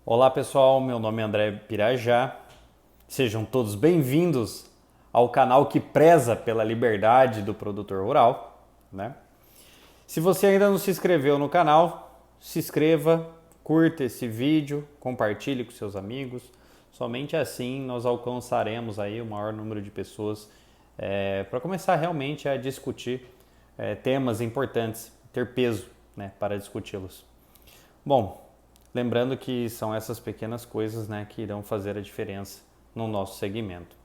Olá pessoal, meu nome é André Pirajá. Sejam todos bem-vindos ao canal que preza pela liberdade do produtor rural, né? Se você ainda não se inscreveu no canal, se inscreva, curta esse vídeo, compartilhe com seus amigos. Somente assim nós alcançaremos aí o maior número de pessoas para começar realmente a discutir temas importantes, ter peso, né, para discuti-los. Bom, lembrando que são essas pequenas coisas, né, que irão fazer a diferença no nosso segmento.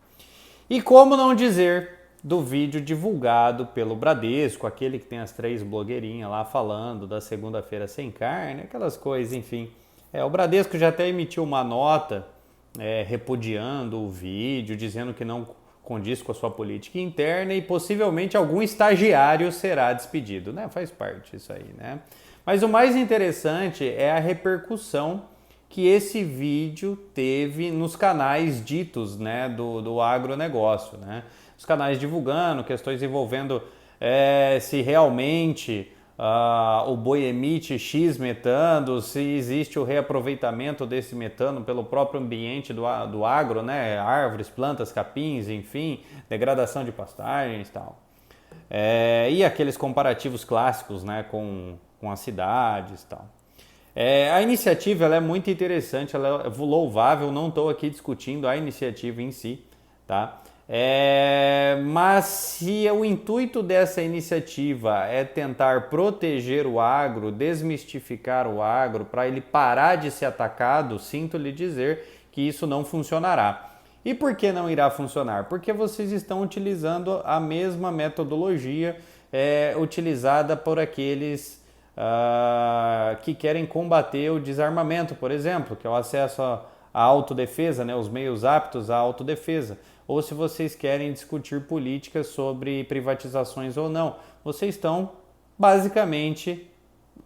E como não dizer do vídeo divulgado pelo Bradesco, aquele que tem as 3 blogueirinhas lá falando da segunda-feira sem carne, aquelas coisas, enfim. O Bradesco já até emitiu uma nota repudiando o vídeo, dizendo que não condiz com a sua política interna e possivelmente algum estagiário será despedido, né? Faz parte isso aí, né? Mas o mais interessante é a repercussão que esse vídeo teve nos canais ditos, né, do agronegócio, né? Os canais divulgando questões envolvendo se realmente o boi emite X metano, se existe o reaproveitamento desse metano pelo próprio ambiente do agro, né? Árvores, plantas, capins, enfim, degradação de pastagens e tal. E aqueles comparativos clássicos, né, com as cidades e tal. A iniciativa ela é muito interessante, ela é louvável, não estou aqui discutindo a iniciativa em si, tá? Mas se o intuito dessa iniciativa é tentar proteger o agro, desmistificar o agro, para ele parar de ser atacado, sinto lhe dizer que isso não funcionará. E por que não irá funcionar? Porque vocês estão utilizando a mesma metodologia utilizada por aqueles que querem combater o desarmamento, por exemplo, que é o acesso à autodefesa, né, os meios aptos à autodefesa. Ou se vocês querem discutir políticas sobre privatizações ou não, vocês estão basicamente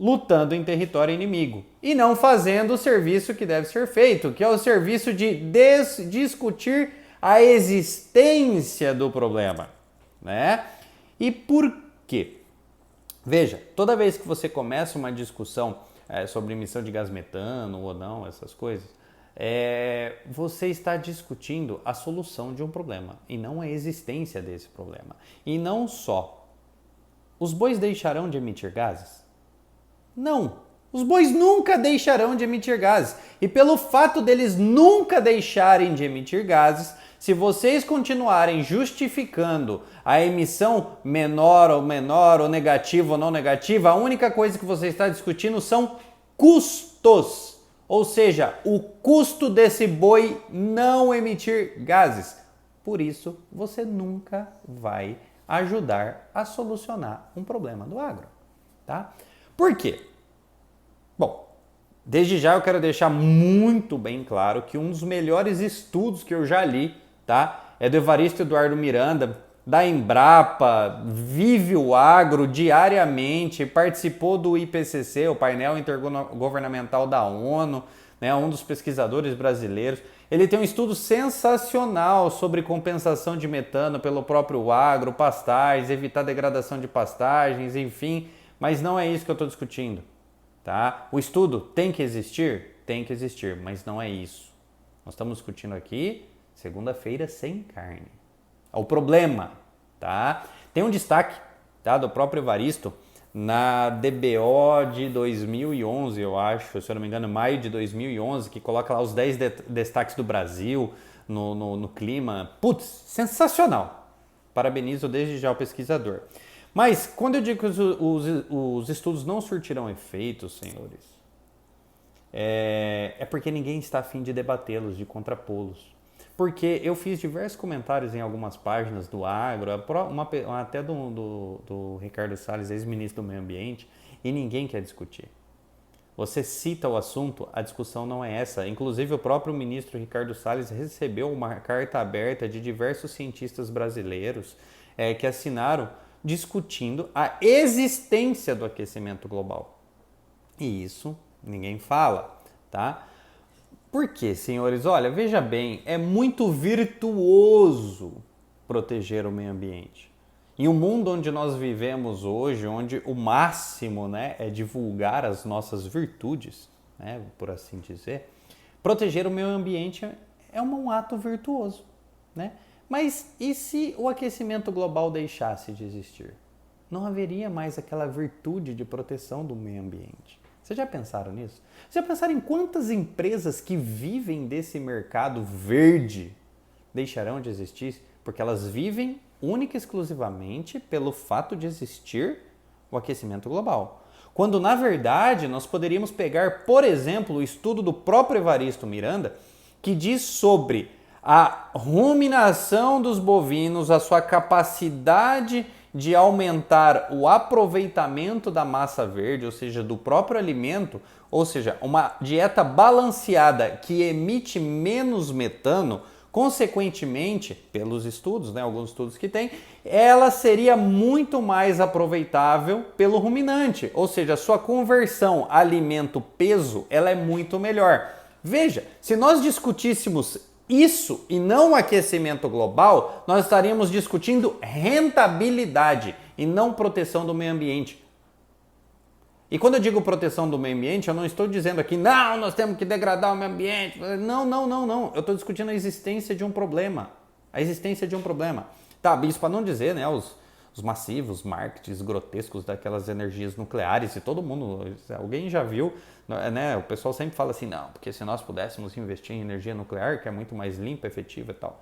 lutando em território inimigo e não fazendo o serviço que deve ser feito, que é o serviço de discutir a existência do problema, né? E por quê? Veja, toda vez que você começa uma discussão sobre emissão de gás metano ou não, essas coisas, você está discutindo a solução de um problema e não a existência desse problema. E não só. Os bois deixarão de emitir gases? Não. Os bois nunca deixarão de emitir gases. E pelo fato deles nunca deixarem de emitir gases, se vocês continuarem justificando a emissão menor, ou negativa ou não negativa, a única coisa que você está discutindo são custos. Ou seja, o custo desse boi não emitir gases. Por isso, você nunca vai ajudar a solucionar um problema do agro, tá? Por quê? Bom, desde já eu quero deixar muito bem claro que um dos melhores estudos que eu já li, tá? É do Evaristo Eduardo Miranda, da Embrapa, vive o agro diariamente, participou do IPCC, o painel intergovernamental da ONU, né, um dos pesquisadores brasileiros. Ele tem um estudo sensacional sobre compensação de metano pelo próprio agro, pastagens, evitar degradação de pastagens, enfim, mas não é isso que eu estou discutindo. Tá? O estudo tem que existir? Tem que existir, mas não é isso. Nós estamos discutindo aqui segunda-feira sem carne. O problema, tá? Tem um destaque, tá, do próprio Evaristo na DBO de 2011, eu acho, se eu não me engano, maio de 2011, que coloca lá os 10 destaques do Brasil no clima. Putz, sensacional! Parabenizo desde já o pesquisador. Mas quando eu digo que os estudos não surtirão efeitos, senhores, é porque ninguém está afim de debatê-los, de contrapô-los. Porque eu fiz diversos comentários em algumas páginas do agro, até do Ricardo Salles, ex-ministro do Meio Ambiente, e ninguém quer discutir. Você cita o assunto, a discussão não é essa. Inclusive, o próprio ministro Ricardo Salles recebeu uma carta aberta de diversos cientistas brasileiros que assinaram discutindo a existência do aquecimento global. E isso ninguém fala, tá? Por quê, senhores? Olha, veja bem, é muito virtuoso proteger o meio ambiente. Em um mundo onde nós vivemos hoje, onde o máximo, né, é divulgar as nossas virtudes, né, por assim dizer, Proteger o meio ambiente é um ato virtuoso, né? Mas e se o aquecimento global deixasse de existir? Não haveria mais aquela virtude de proteção do meio ambiente. Vocês já pensaram nisso? Vocês já pensaram em quantas empresas que vivem desse mercado verde deixarão de existir porque elas vivem única e exclusivamente pelo fato de existir o aquecimento global? Quando, na verdade, nós poderíamos pegar, por exemplo, o estudo do próprio Evaristo Miranda, que diz sobre a ruminação dos bovinos, a sua capacidade de aumentar o aproveitamento da massa verde, ou seja, do próprio alimento, ou seja, uma dieta balanceada que emite menos metano, consequentemente, pelos estudos, né, alguns estudos que tem, ela seria muito mais aproveitável pelo ruminante, ou seja, a sua conversão alimento-peso, ela é muito melhor. Veja, se nós discutíssemos isso e não o aquecimento global, nós estaríamos discutindo rentabilidade e não proteção do meio ambiente. E quando eu digo proteção do meio ambiente, eu não estou dizendo aqui, não, nós temos que degradar o meio ambiente. Não. Eu estou discutindo a existência de um problema. A existência de um problema. Tá, isso para não dizer, né, os massivos marketings grotescos daquelas energias nucleares, e todo mundo, alguém já viu, né, o pessoal sempre fala assim, não, porque se nós pudéssemos investir em energia nuclear, que é muito mais limpa, efetiva e tal.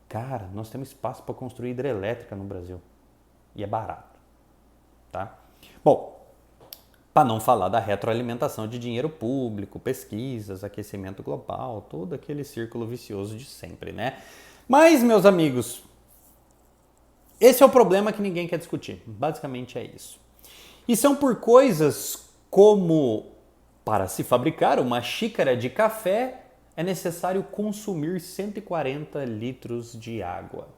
Cara, nós temos espaço para construir hidrelétrica no Brasil. E é barato. Tá? Bom, para não falar da retroalimentação de dinheiro público, pesquisas, aquecimento global, todo aquele círculo vicioso de sempre, né? Mas, meus amigos, esse é o problema que ninguém quer discutir. Basicamente é isso. E são por coisas como, para se fabricar uma xícara de café, é necessário consumir 140 litros de água.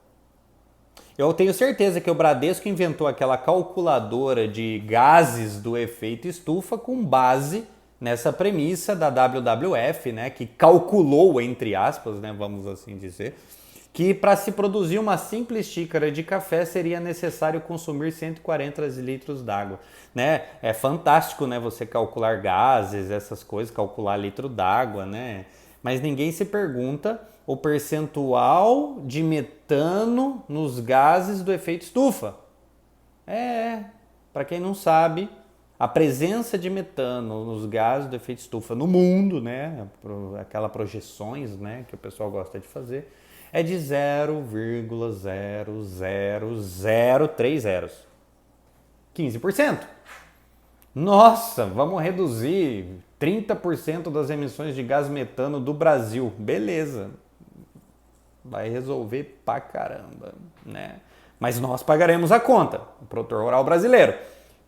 Eu tenho certeza que o Bradesco inventou aquela calculadora de gases do efeito estufa com base nessa premissa da WWF, né, que calculou, entre aspas, né, vamos assim dizer, que para se produzir uma simples xícara de café seria necessário consumir 140 litros d'água. Né? É fantástico, né, você calcular gases, essas coisas, calcular litro d'água, né? Mas ninguém se pergunta o percentual de metano nos gases do efeito estufa. Para quem não sabe, a presença de metano nos gases do efeito estufa no mundo, né, aquelas projeções, né, que o pessoal gosta de fazer, é de 0,00030. 15%. Nossa, vamos reduzir 30% das emissões de gás metano do Brasil. Beleza. Vai resolver pra caramba, né? Mas nós pagaremos a conta, o produtor rural brasileiro.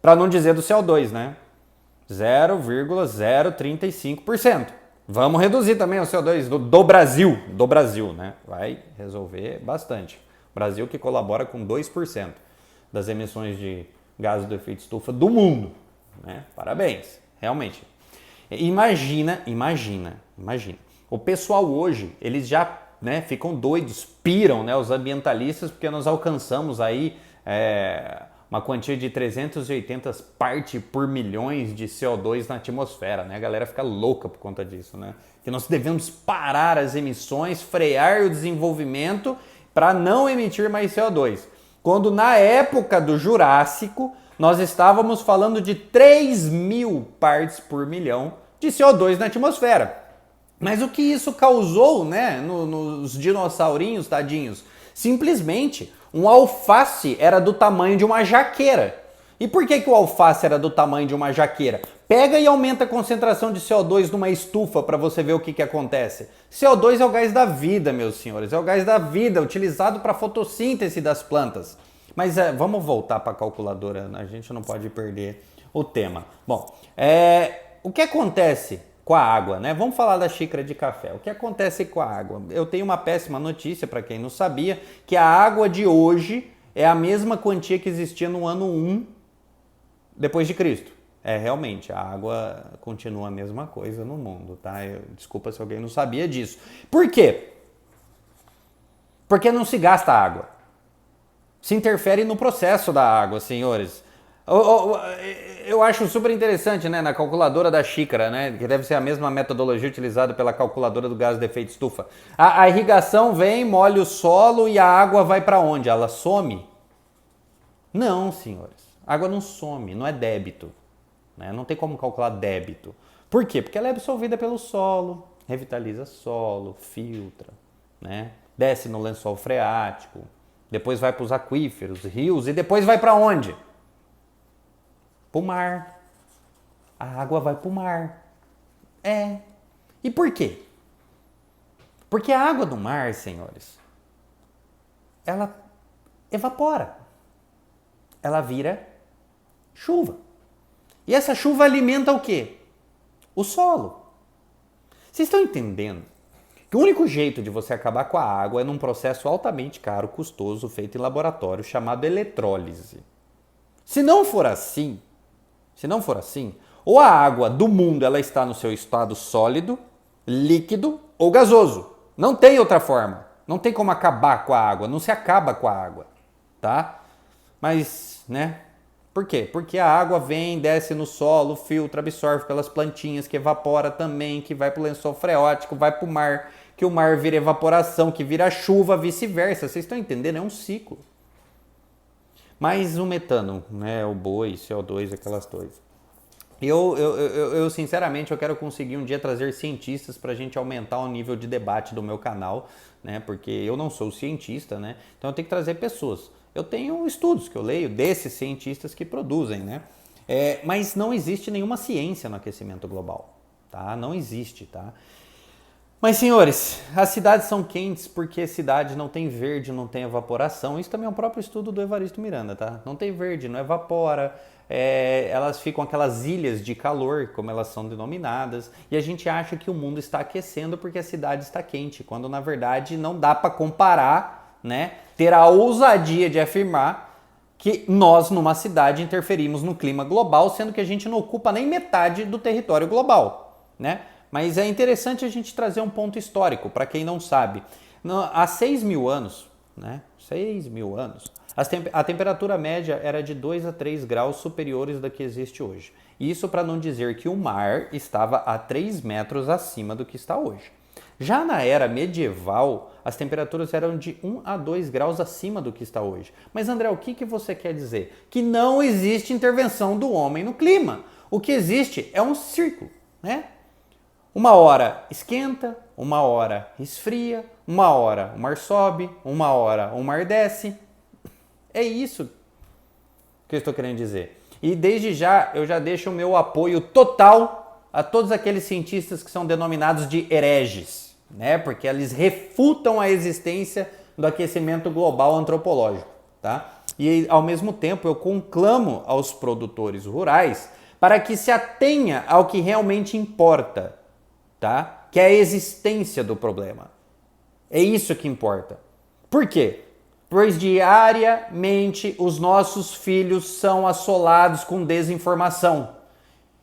Para não dizer do CO2, né? 0,035%. Vamos reduzir também o CO2 do Brasil, né? Vai resolver bastante. O Brasil que colabora com 2% das emissões de gases do efeito estufa do mundo, né? Parabéns, realmente. Imagina. O pessoal hoje, eles já, né, ficam doidos, piram, né, os ambientalistas, porque nós alcançamos aí uma quantia de 380 partes por milhões de CO2 na atmosfera, né? A galera fica louca por conta disso, né? Que nós devemos parar as emissões, frear o desenvolvimento para não emitir mais CO2. Quando na época do Jurássico, nós estávamos falando de 3.000 partes por milhão de CO2 na atmosfera. Mas o que isso causou, né, nos dinossaurinhos, tadinhos? Simplesmente, um alface era do tamanho de uma jaqueira. E por que o alface era do tamanho de uma jaqueira? Pega e aumenta a concentração de CO2 numa estufa para você ver o que acontece. CO2 é o gás da vida, meus senhores. É o gás da vida utilizado para a fotossíntese das plantas. Mas vamos voltar para a calculadora. A gente não pode perder o tema. Bom, o que acontece com a água, né? Vamos falar da xícara de café. O que acontece com a água? Eu tenho uma péssima notícia para quem não sabia, que a água de hoje é a mesma quantia que existia no ano 1 depois de Cristo. Realmente, a água continua a mesma coisa no mundo, tá? Desculpa se alguém não sabia disso. Por quê? Porque não se gasta água. Se interfere no processo da água, senhores. Eu acho super interessante, né, na calculadora da xícara, né, que deve ser a mesma metodologia utilizada pela calculadora do gás de efeito estufa. A irrigação vem, molha o solo e a água vai para onde? Ela some? Não, senhores. A água não some, não é débito. Né? Não tem como calcular débito. Por quê? Porque ela é absorvida pelo solo, revitaliza solo, filtra, né? Desce no lençol freático, depois vai para os aquíferos, rios e depois vai para onde? Para o mar. A água vai para o mar. É. E por quê? Porque a água do mar, senhores, ela evapora. Ela vira chuva. E essa chuva alimenta o quê? O solo. Vocês estão entendendo que o único jeito de você acabar com a água é num processo altamente caro, custoso, feito em laboratório, chamado eletrólise. Se não for assim, ou a água do mundo ela está no seu estado sólido, líquido ou gasoso. Não tem outra forma. Não tem como acabar com a água, não se acaba com a água, tá? Mas, né? Por quê? Porque a água vem, desce no solo, filtra, absorve pelas plantinhas, que evapora também, que vai para o lençol freático, vai para o mar, que o mar vira evaporação, que vira chuva, vice-versa. Vocês estão entendendo? É um ciclo. Mas o metano, né? O boi, CO2, aquelas coisas. Eu sinceramente, eu quero conseguir um dia trazer cientistas para a gente aumentar o nível de debate do meu canal, né? Porque eu não sou cientista, né? Então eu tenho que trazer pessoas. Eu tenho estudos que eu leio desses cientistas que produzem, né? Mas não existe nenhuma ciência no aquecimento global, tá? Não existe, tá? Mas, senhores, as cidades são quentes porque cidade não tem verde, não tem evaporação. Isso também é um próprio estudo do Evaristo Miranda, tá? Não tem verde, não evapora, elas ficam aquelas ilhas de calor, como elas são denominadas, e a gente acha que o mundo está aquecendo porque a cidade está quente, quando na verdade não dá para comparar, né? Ter a ousadia de afirmar que nós, numa cidade, interferimos no clima global, sendo que a gente não ocupa nem metade do território global, né? Mas é interessante a gente trazer um ponto histórico, para quem não sabe. Há 6.000 anos, né? 6.000 anos, a temperatura média era de 2 a 3 graus superiores da que existe hoje. Isso para não dizer que o mar estava a 3 metros acima do que está hoje. Já na era medieval, as temperaturas eram de 1 a 2 graus acima do que está hoje. Mas André, o que você quer dizer? Que não existe intervenção do homem no clima. O que existe é um círculo, né? Uma hora esquenta, uma hora esfria, uma hora o mar sobe, uma hora o mar desce. É isso que eu estou querendo dizer. E desde já eu já deixo o meu apoio total a todos aqueles cientistas que são denominados de hereges, né? Porque eles refutam a existência do aquecimento global antropológico, tá? E ao mesmo tempo eu conclamo aos produtores rurais para que se atenha ao que realmente importa, tá? Que é a existência do problema. É isso que importa. Por quê? Pois diariamente os nossos filhos são assolados com desinformação.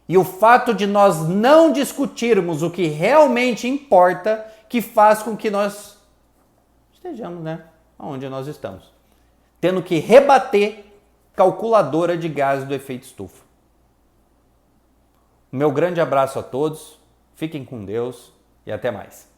E o fato de nós não discutirmos o que realmente importa, que faz com que nós estejamos, né, onde nós estamos. Tendo que rebater calculadora de gases do efeito estufa. Meu grande abraço a todos, fiquem com Deus e até mais.